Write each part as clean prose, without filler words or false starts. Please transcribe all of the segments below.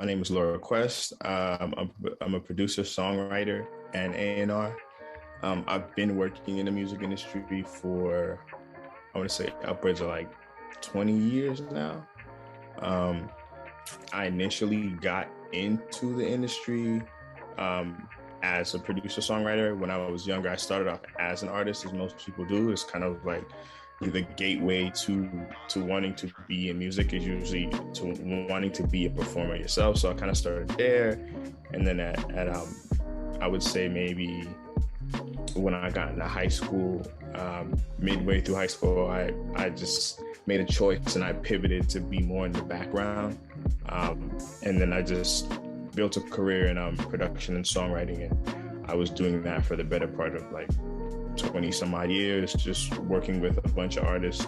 My name is Laura Quest. I'm a producer, songwriter, and A&R. I've been working in the music industry for, I want to say, upwards of like 20 years now. Um, I initially got into the industry as a producer songwriter. When I was younger, I started off as an artist, as most people do. It's kind of like the gateway to wanting to be in music is usually to wanting to be a performer yourself. So I kind of started there, and then I would say maybe when I got into high school, midway through high school, I just made a choice and I pivoted to be more in the background. And then I just built a career in production and songwriting. And I was doing that for the better part of like 20 some odd years, just working with a bunch of artists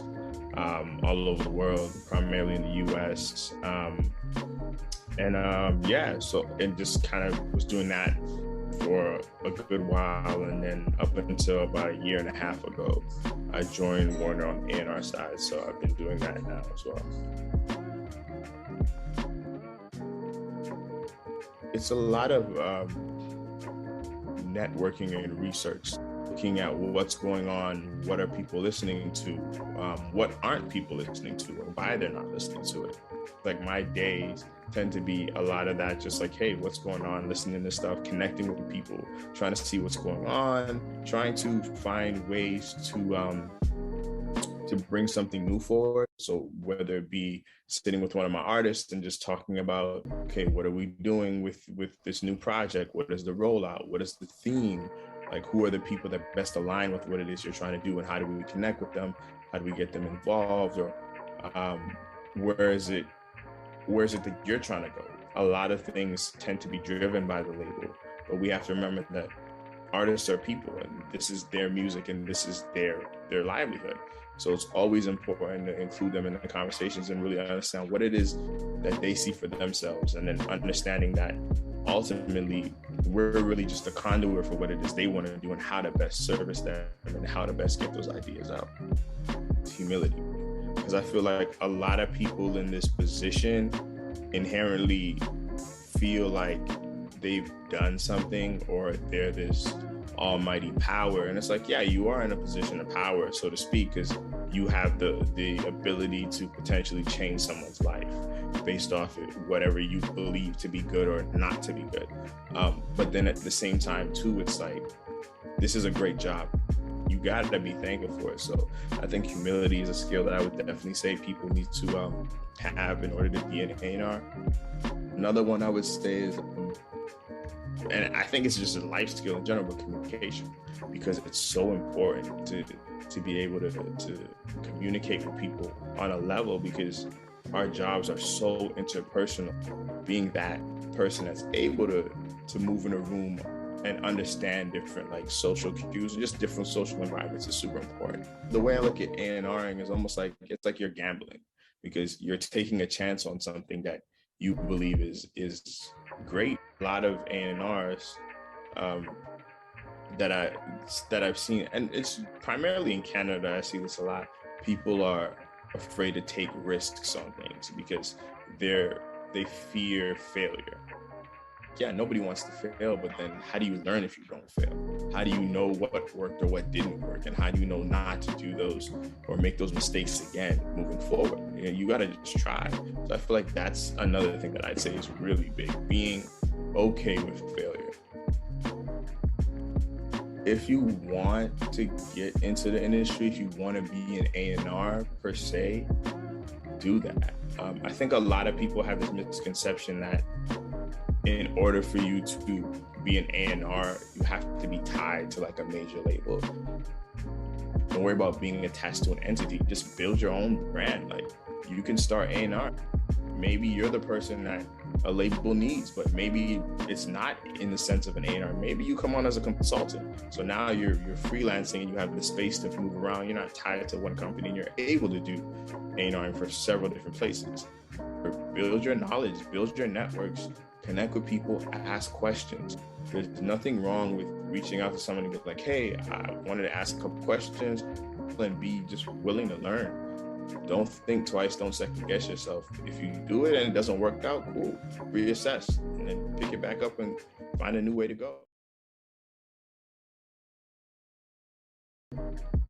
all over the world, primarily in the US. So it just kind of was doing that for a good while, and then up until about a year and a half ago, I joined Warner on the A&R side. So I've been doing that now as well. It's a lot of networking and research, looking at what's going on, what are people listening to, what aren't people listening to, or why they're not listening to it. Like my days tend to be a lot of that, just like, hey, what's going on, listening to stuff, connecting with people, trying to see what's going on, trying to find ways to bring something new forward. So whether it be sitting with one of my artists and just talking about, okay, what are we doing with this new project? What is the rollout? What is the theme? Like, who are the people that best align with what it is you're trying to do, and how do we connect with them? How do we get them involved? Or where is it that you're trying to go? A lot of things tend to be driven by the label, but we have to remember that artists are people, and this is their music, and this is their livelihood. So it's always important to include them in the conversations and really understand what it is that they see for themselves, and then understanding that ultimately we're really just a conduit for what it is they want to do and how to best service them and how to best get those ideas out. It's humility, because I feel like a lot of people in this position inherently feel like they've done something, or they're this almighty power. And it's like, yeah, you are in a position of power, so to speak, because you have the ability to potentially change someone's life based off of whatever you believe to be good or not to be good. But then at the same time too, it's like, this is a great job. You got to be thankful for it. So I think humility is a skill that I would definitely say people need to have in order to be an A&R. Another one I would say is, and I think it's just a life skill in general, but communication, because it's so important to be able to communicate with people on a level, because our jobs are so interpersonal. Being that person that's able to move in a room and understand different like social cues and just different social environments is super important. The way I look at A&Ring is almost like, it's like you're gambling, because you're taking a chance on something that you believe is great. A lot of A&Rs that I've seen, and it's primarily in Canada, I see this a lot. People are afraid to take risks on things because they fear failure. Yeah, nobody wants to fail, but then how do you learn if you don't fail? How do you know what worked or what didn't work? And how do you know not to do those or make those mistakes again moving forward? You got to just try. So I feel like that's another thing that I'd say is really big, being okay with failure. If you want to get into the industry, if you want to be an A&R per se, do that. I think a lot of people have this misconception that in order for you to be an A&R, you have to be tied to like a major label. Don't worry about being attached to an entity. Just build your own brand. Like, you can start A&R. Maybe you're the person that a label needs, but maybe it's not in the sense of an A&R. Maybe you come on as a consultant. So now you're freelancing and you have the space to move around. You're not tied to one company, and you're able to do A&R for several different places. Build your knowledge, build your networks, connect with people, ask questions. There's nothing wrong with reaching out to someone and be like, hey, I wanted to ask a couple questions, and be just willing to learn. Don't think twice, don't second guess yourself. If you do it and it doesn't work out, cool, reassess and then pick it back up and find a new way to go.